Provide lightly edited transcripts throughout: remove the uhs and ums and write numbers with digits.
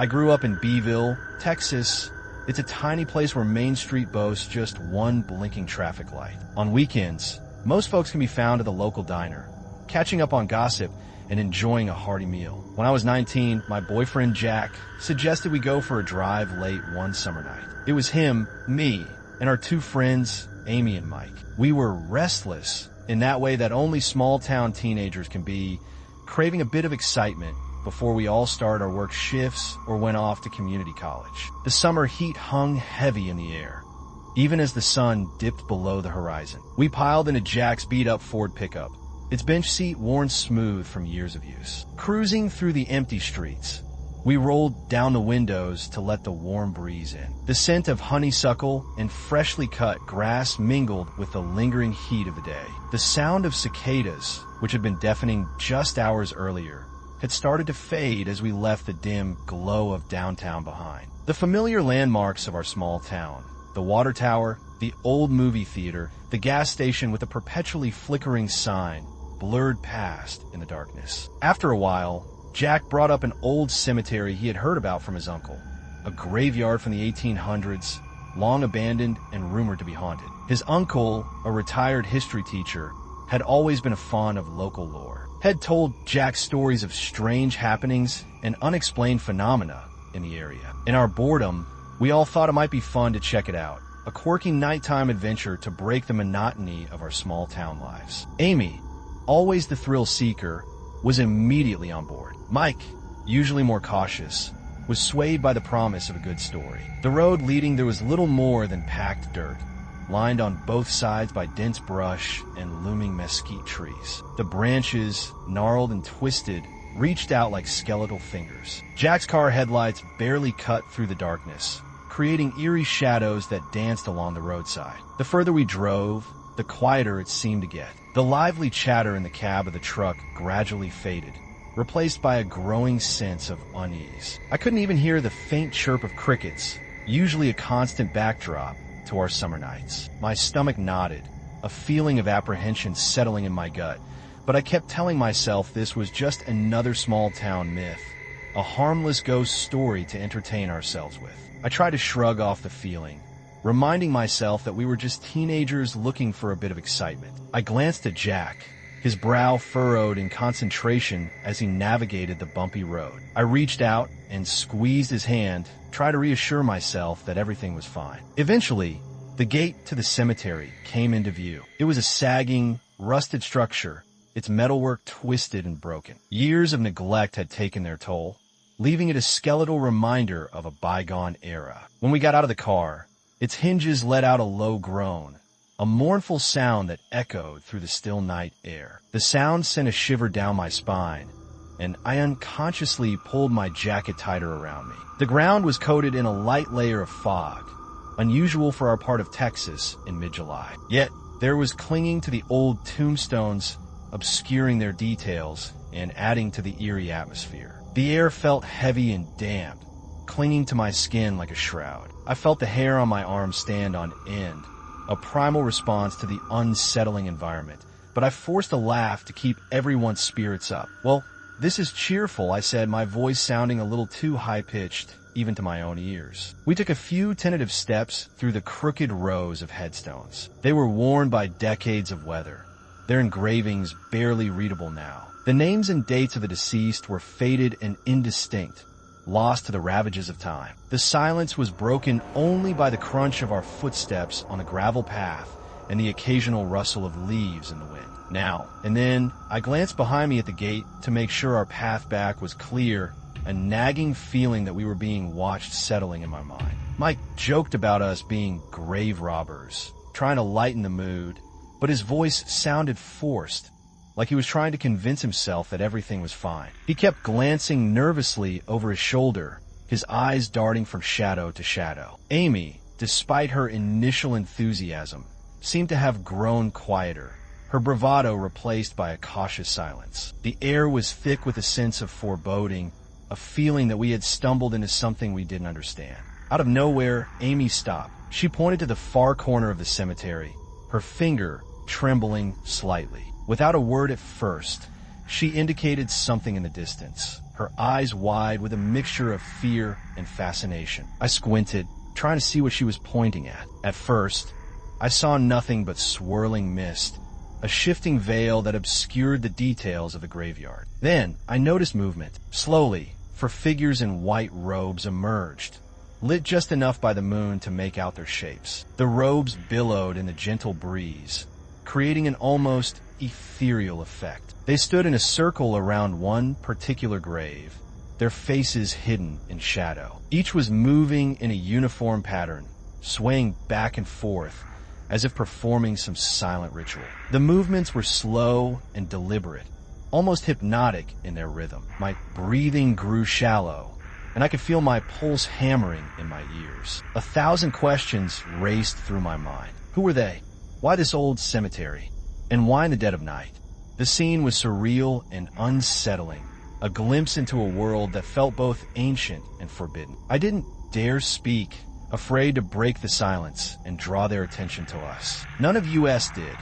I grew up in Beeville, Texas. It's a tiny place where Main Street boasts just one blinking traffic light. On weekends, most folks can be found at the local diner, catching up on gossip and enjoying a hearty meal. When I was 19, my boyfriend Jack suggested we go for a drive late one summer night. It was him, me, and our two friends, Amy and Mike. We were restless in that way that only small-town teenagers can be, craving a bit of excitement before we all started our work shifts or went off to community college. The summer heat hung heavy in the air, even as the sun dipped below the horizon. We piled into Jack's beat-up Ford pickup, its bench seat worn smooth from years of use. Cruising through the empty streets, we rolled down the windows to let the warm breeze in. The scent of honeysuckle and freshly cut grass mingled with the lingering heat of the day. The sound of cicadas, which had been deafening just hours earlier, had started to fade as we left the dim glow of downtown behind. The familiar landmarks of our small town, the water tower, the old movie theater, the gas station with a perpetually flickering sign, blurred past in the darkness. After a while, Jack brought up an old cemetery he had heard about from his uncle, a graveyard from the 1800s, long abandoned and rumored to be haunted. His uncle, a retired history teacher, had always been a fond of local lore, had told Jack stories of strange happenings and unexplained phenomena in the area. In our boredom, we all thought it might be fun to check it out, a quirky nighttime adventure to break the monotony of our small town lives. Amy, always the thrill seeker, was immediately on board. Mike, usually more cautious, was swayed by the promise of a good story. The road leading there was little more than packed dirt, lined on both sides by dense brush and looming mesquite trees. The branches, gnarled and twisted, reached out like skeletal fingers. Jack's car headlights barely cut through the darkness, creating eerie shadows that danced along the roadside. The further we drove, the quieter it seemed to get. The lively chatter in the cab of the truck gradually faded, replaced by a growing sense of unease. I couldn't even hear the faint chirp of crickets, usually a constant backdrop to our summer nights. My stomach knotted, a feeling of apprehension settling in my gut, but I kept telling myself this was just another small-town myth, a harmless ghost story to entertain ourselves with. I tried to shrug off the feeling, reminding myself that we were just teenagers looking for a bit of excitement. I glanced at Jack, his brow furrowed in concentration as he navigated the bumpy road. I reached out and squeezed his hand, trying to reassure myself that everything was fine. Eventually, the gate to the cemetery came into view. It was a sagging, rusted structure, its metalwork twisted and broken. Years of neglect had taken their toll, leaving it a skeletal reminder of a bygone era. When we got out of the car, its hinges let out a low groan, a mournful sound that echoed through the still night air. The sound sent a shiver down my spine, and I unconsciously pulled my jacket tighter around me. The ground was coated in a light layer of fog, unusual for our part of Texas in mid-July. Yet, there was clinging to the old tombstones, obscuring their details and adding to the eerie atmosphere. The air felt heavy and damp, clinging to my skin like a shroud. I felt the hair on my arm stand on end, a primal response to the unsettling environment, but I forced a laugh to keep everyone's spirits up. "Well, this is cheerful," I said, my voice sounding a little too high-pitched, even to my own ears. We took a few tentative steps through the crooked rows of headstones. They were worn by decades of weather, their engravings barely readable now. The names and dates of the deceased were faded and indistinct, lost to the ravages of time. The silence was broken only by the crunch of our footsteps on the gravel path and the occasional rustle of leaves in the wind. Now and then, I glanced behind me at the gate to make sure our path back was clear, a nagging feeling that we were being watched settling in my mind. Mike joked about us being grave robbers, trying to lighten the mood, but his voice sounded forced, like he was trying to convince himself that everything was fine. He kept glancing nervously over his shoulder, his eyes darting from shadow to shadow. Amy, despite her initial enthusiasm, seemed to have grown quieter, her bravado replaced by a cautious silence. The air was thick with a sense of foreboding, a feeling that we had stumbled into something we didn't understand. Out of nowhere, Amy stopped. She pointed to the far corner of the cemetery, her finger trembling slightly. Without a word at first, She indicated something in the distance, her eyes wide with a mixture of fear and fascination. I squinted, trying to see what she was pointing at. At first, I saw nothing but swirling mist, a shifting veil that obscured the details of the graveyard. Then, I noticed movement. Slowly, for figures in white robes emerged, lit just enough by the moon to make out their shapes. The robes billowed in the gentle breeze, creating an almost ethereal effect. They stood in a circle around one particular grave, their faces hidden in shadow. Each was moving in a uniform pattern, swaying back and forth, as if performing some silent ritual. The movements were slow and deliberate, almost hypnotic in their rhythm. My breathing grew shallow, and I could feel my pulse hammering in my ears. 1,000 questions raced through my mind. Who were they? Why this old cemetery? And why in the dead of night? The scene was surreal and unsettling, a glimpse into a world that felt both ancient and forbidden. I didn't dare speak, afraid to break the silence and draw their attention to us. None of us did.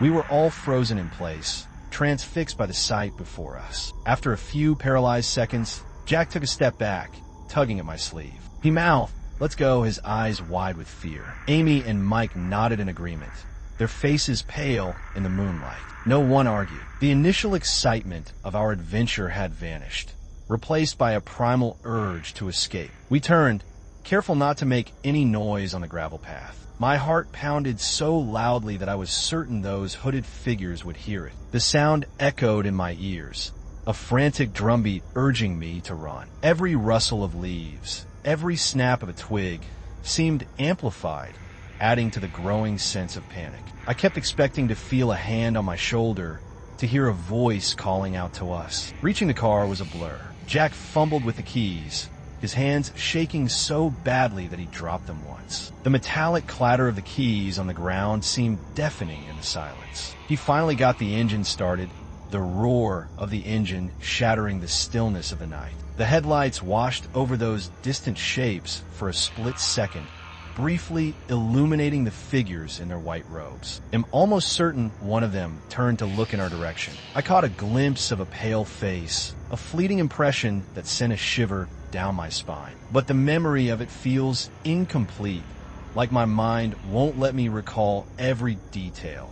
We were all frozen in place, transfixed by the sight before us. After a few paralyzed seconds, Jack took a step back, tugging at my sleeve. He mouthed, "Let's go," his eyes wide with fear. Amy and Mike nodded in agreement, their faces pale in the moonlight. No one argued. The initial excitement of our adventure had vanished, replaced by a primal urge to escape. We turned, careful not to make any noise on the gravel path. My heart pounded so loudly that I was certain those hooded figures would hear it. The sound echoed in my ears, a frantic drumbeat urging me to run. Every rustle of leaves, every snap of a twig seemed amplified, adding to the growing sense of panic. I kept expecting to feel a hand on my shoulder, to hear a voice calling out to us. Reaching the car was a blur. Jack fumbled with the keys, his hands shaking so badly that he dropped them once. The metallic clatter of the keys on the ground seemed deafening in the silence. He finally got the engine started, the roar of the engine shattering the stillness of the night. The headlights washed over those distant shapes for a split second, briefly illuminating the figures in their white robes. I'm almost certain one of them turned to look in our direction. I caught a glimpse of a pale face, a fleeting impression that sent a shiver down my spine. But the memory of it feels incomplete, like my mind won't let me recall every detail,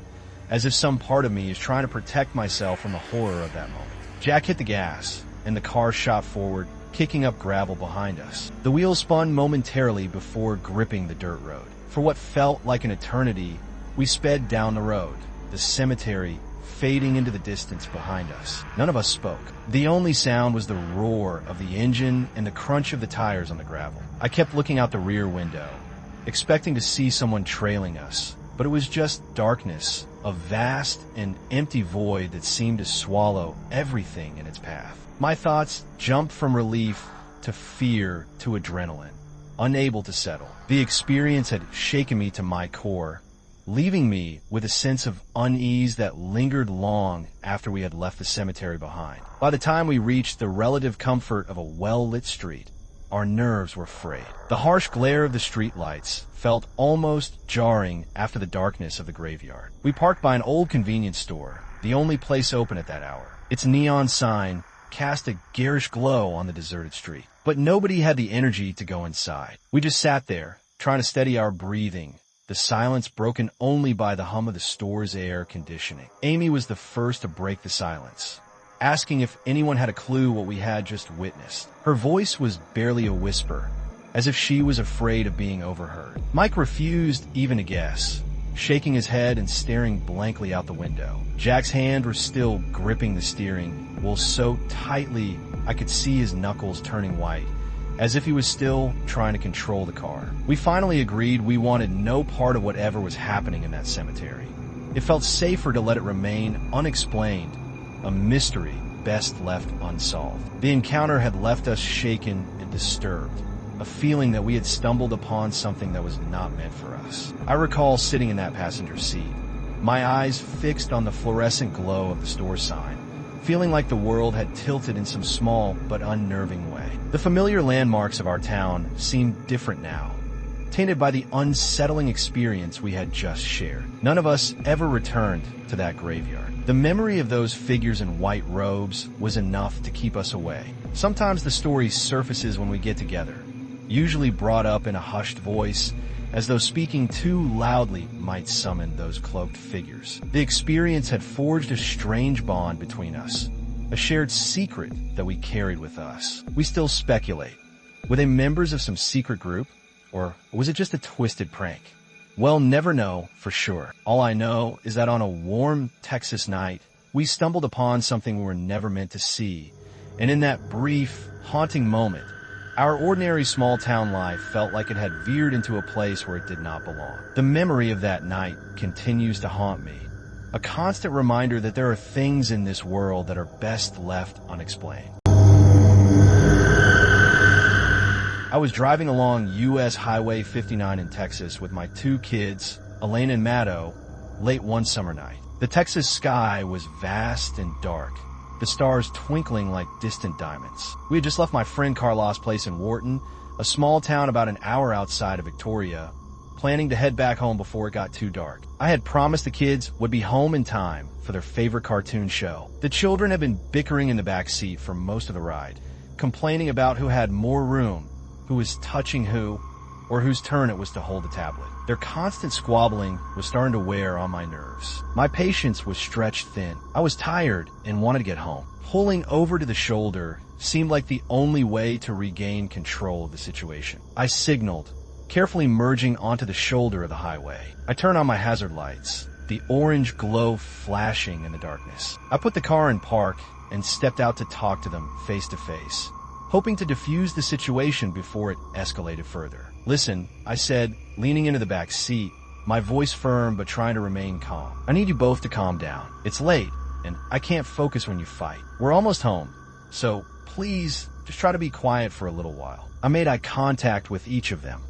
as if some part of me is trying to protect myself from the horror of that moment. Jack hit the gas, and the car shot forward, kicking up gravel behind us. The wheels spun momentarily before gripping the dirt road. For what felt like an eternity, we sped down the road, the cemetery fading into the distance behind us. None of us spoke. The only sound was the roar of the engine and the crunch of the tires on the gravel. I kept looking out the rear window, expecting to see someone trailing us, but it was just darkness, a vast and empty void that seemed to swallow everything in its path. My thoughts jumped from relief to fear to adrenaline, unable to settle. The experience had shaken me to my core, leaving me with a sense of unease that lingered long after we had left the cemetery behind. By the time we reached the relative comfort of a well-lit street, our nerves were frayed. The harsh glare of the streetlights felt almost jarring after the darkness of the graveyard. We parked by an old convenience store, the only place open at that hour. Its neon sign cast a garish glow on the deserted street. But nobody had the energy to go inside. We just sat there, trying to steady our breathing, the silence broken only by the hum of the store's air conditioning. Amy was the first to break the silence, asking if anyone had a clue what we had just witnessed. Her voice was barely a whisper, as if she was afraid of being overheard. Mike refused even to guess, shaking his head and staring blankly out the window. Jack's hand was still gripping the steering wheel so tightly I could see his knuckles turning white, as if he was still trying to control the car. We finally agreed we wanted no part of whatever was happening in that cemetery. It felt safer to let it remain unexplained, a mystery best left unsolved. The encounter had left us shaken and disturbed, a feeling that we had stumbled upon something that was not meant for us. I recall sitting in that passenger seat, my eyes fixed on the fluorescent glow of the store sign, feeling like the world had tilted in some small but unnerving way. The familiar landmarks of our town seemed different now, tainted by the unsettling experience we had just shared. None of us ever returned to that graveyard. The memory of those figures in white robes was enough to keep us away. Sometimes the story surfaces when we get together, usually brought up in a hushed voice, as though speaking too loudly might summon those cloaked figures. The experience had forged a strange bond between us, a shared secret that we carried with us. We still speculate. Were they members of some secret group? Or was it just a twisted prank? We'll never know for sure. All I know is that on a warm Texas night, we stumbled upon something we were never meant to see. And in that brief, haunting moment, our ordinary small-town life felt like it had veered into a place where it did not belong. The memory of that night continues to haunt me, a constant reminder that there are things in this world that are best left unexplained. I was driving along U.S. Highway 59 in Texas with my two kids, Elaine and Maddo, late one summer night. The Texas sky was vast and dark, the stars twinkling like distant diamonds. We had just left my friend Carlos' place in Wharton, a small town about an hour outside of Victoria, planning to head back home before it got too dark. I had promised the kids would be home in time for their favorite cartoon show. The children had been bickering in the back seat for most of the ride, complaining about who had more room, who was touching who, or whose turn it was to hold the tablet. Their constant squabbling was starting to wear on my nerves. My patience was stretched thin. I was tired and wanted to get home. Pulling over to the shoulder seemed like the only way to regain control of the situation. I signaled, carefully merging onto the shoulder of the highway. I turned on my hazard lights, the orange glow flashing in the darkness. I put the car in park and stepped out to talk to them face to face, hoping to defuse the situation before it escalated further. "Listen," I said, leaning into the back seat, my voice firm but trying to remain calm. "I need you both to calm down. It's late, and I can't focus when you fight. We're almost home, so please just try to be quiet for a little while." I made eye contact with each of them,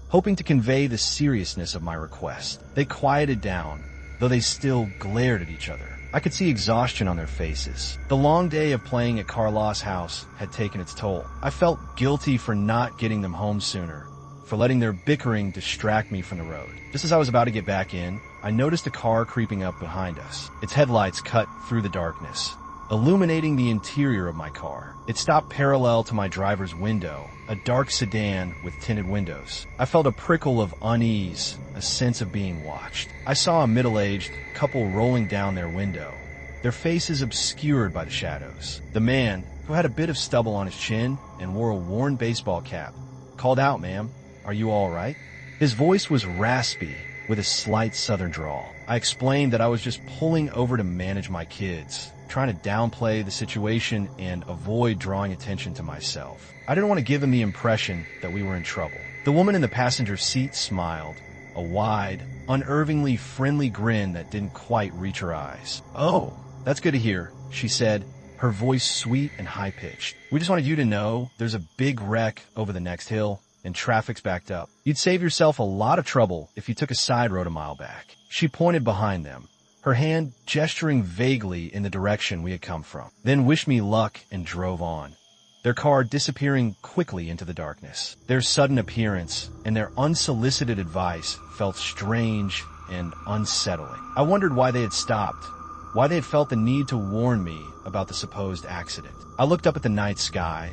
hoping to convey the seriousness of my request. They quieted down, though they still glared at each other. I could see exhaustion on their faces. The long day of playing at Carlos' house had taken its toll. I felt guilty for not getting them home sooner, for letting their bickering distract me from the road. Just as I was about to get back in, I noticed a car creeping up behind us. Its headlights cut through the darkness, illuminating the interior of my car. It stopped parallel to my driver's window, a dark sedan with tinted windows. I felt a prickle of unease, a sense of being watched. I saw a middle-aged couple rolling down their window, their faces obscured by the shadows. The man, who had a bit of stubble on his chin and wore a worn baseball cap, called out, "Ma'am, are you all right?" His voice was raspy, with a slight southern drawl. I explained that I was just pulling over to manage my kids, trying to downplay the situation and avoid drawing attention to myself. I didn't want to give him the impression that we were in trouble. The woman in the passenger seat smiled, a wide, unnervingly friendly grin that didn't quite reach her eyes. "Oh, that's good to hear," she said, her voice sweet and high-pitched. "We just wanted you to know there's a big wreck over the next hill, and traffic's backed up. You'd save yourself a lot of trouble if you took a side road a mile back." She pointed behind them, her hand gesturing vaguely in the direction we had come from, then wished me luck and drove on, their car disappearing quickly into the darkness. Their sudden appearance and their unsolicited advice felt strange and unsettling. I wondered why they had stopped, why they had felt the need to warn me about the supposed accident. I looked up at the night sky,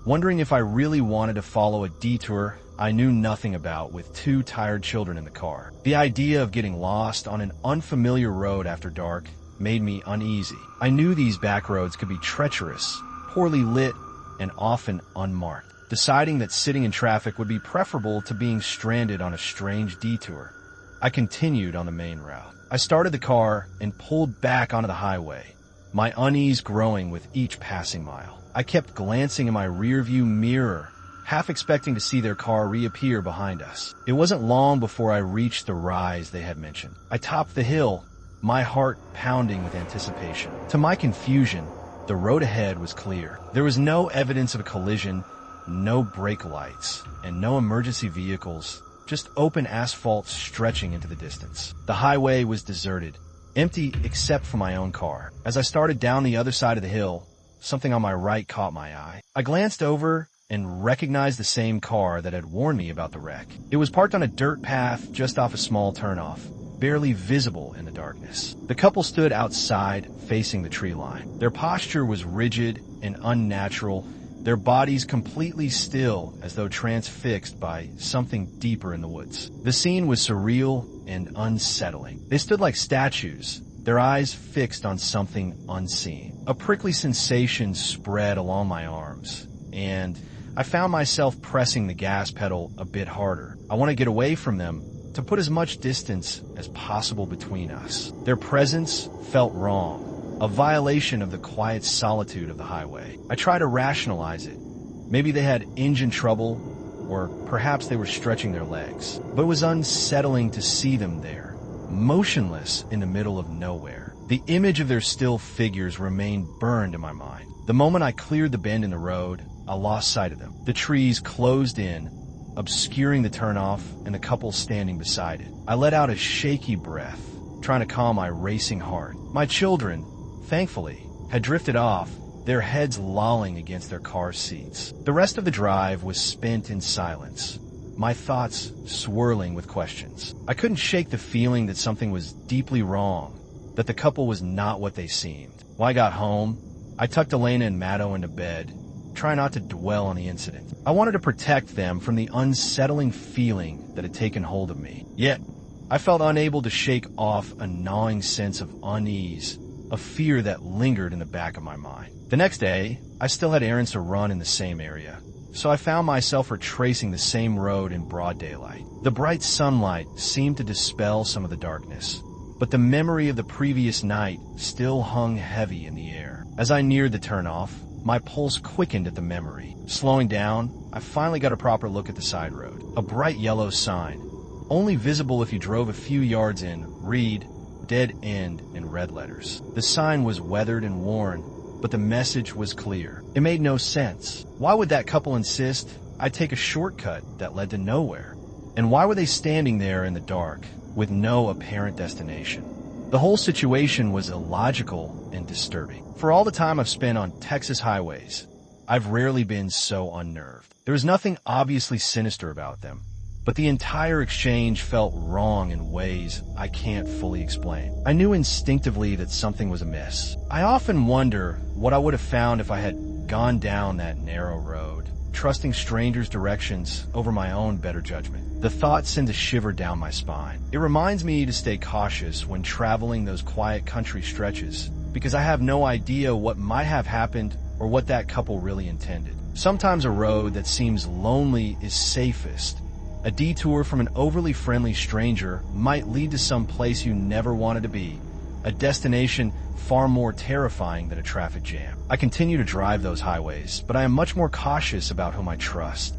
wondering if I really wanted to follow a detour I knew nothing about with two tired children in the car. The idea of getting lost on an unfamiliar road after dark made me uneasy. I knew these back roads could be treacherous, poorly lit, and often unmarked. Deciding that sitting in traffic would be preferable to being stranded on a strange detour, I continued on the main route. I started the car and pulled back onto the highway, my unease growing with each passing mile. I kept glancing in my rearview mirror, half expecting to see their car reappear behind us. It wasn't long before I reached the rise they had mentioned. I topped the hill, my heart pounding with anticipation. To my confusion, the road ahead was clear. There was no evidence of a collision, no brake lights, and no emergency vehicles, just open asphalt stretching into the distance. The highway was deserted, empty except for my own car. As I started down the other side of the hill, something on my right caught my eye. I glanced over and recognized the same car that had warned me about the wreck. It was parked on a dirt path just off a small turnoff, barely visible in the darkness. The couple stood outside, facing the tree line. Their posture was rigid and unnatural, their bodies completely still as though transfixed by something deeper in the woods. The scene was surreal and unsettling. They stood like statues, their eyes fixed on something unseen. A prickly sensation spread along my arms, and I found myself pressing the gas pedal a bit harder. I want to get away from them, to put as much distance as possible between us. Their presence felt wrong, a violation of the quiet solitude of the highway. I tried to rationalize it. Maybe they had engine trouble, or perhaps they were stretching their legs. But it was unsettling to see them there, motionless in the middle of nowhere. The image of their still figures remained burned in my mind. The moment I cleared the bend in the road, I lost sight of them. The trees closed in, obscuring the turnoff and the couple standing beside it. I let out a shaky breath, trying to calm my racing heart. My children, thankfully, had drifted off, their heads lolling against their car seats. The rest of the drive was spent in silence, my thoughts swirling with questions. I couldn't shake the feeling that something was deeply wrong, that the couple was not what they seemed. When I got home, I tucked Elena and Matto into bed, trying not to dwell on the incident. I wanted to protect them from the unsettling feeling that had taken hold of me. Yet, I felt unable to shake off a gnawing sense of unease, a fear that lingered in the back of my mind. The next day, I still had errands to run in the same area, so I found myself retracing the same road in broad daylight. The bright sunlight seemed to dispel some of the darkness, but the memory of the previous night still hung heavy in the air. As I neared the turnoff, my pulse quickened at the memory. Slowing down, I finally got a proper look at the side road. A bright yellow sign, only visible if you drove a few yards in, read, "Dead End" in red letters. The sign was weathered and worn, but the message was clear. It made no sense. Why would that couple insist I take a shortcut that led to nowhere? And why were they standing there in the dark, with no apparent destination? The whole situation was illogical and disturbing. For all the time I've spent on Texas highways, I've rarely been so unnerved. There was nothing obviously sinister about them, but the entire exchange felt wrong in ways I can't fully explain. I knew instinctively that something was amiss. I often wonder what I would have found if I had gone down that narrow road, trusting strangers' directions over my own better judgment. The thought sends a shiver down my spine. It reminds me to stay cautious when traveling those quiet country stretches, because I have no idea what might have happened or what that couple really intended. Sometimes a road that seems lonely is safest. A detour from an overly friendly stranger might lead to some place you never wanted to be, a destination far more terrifying than a traffic jam. I continue to drive those highways, but I am much more cautious about whom I trust.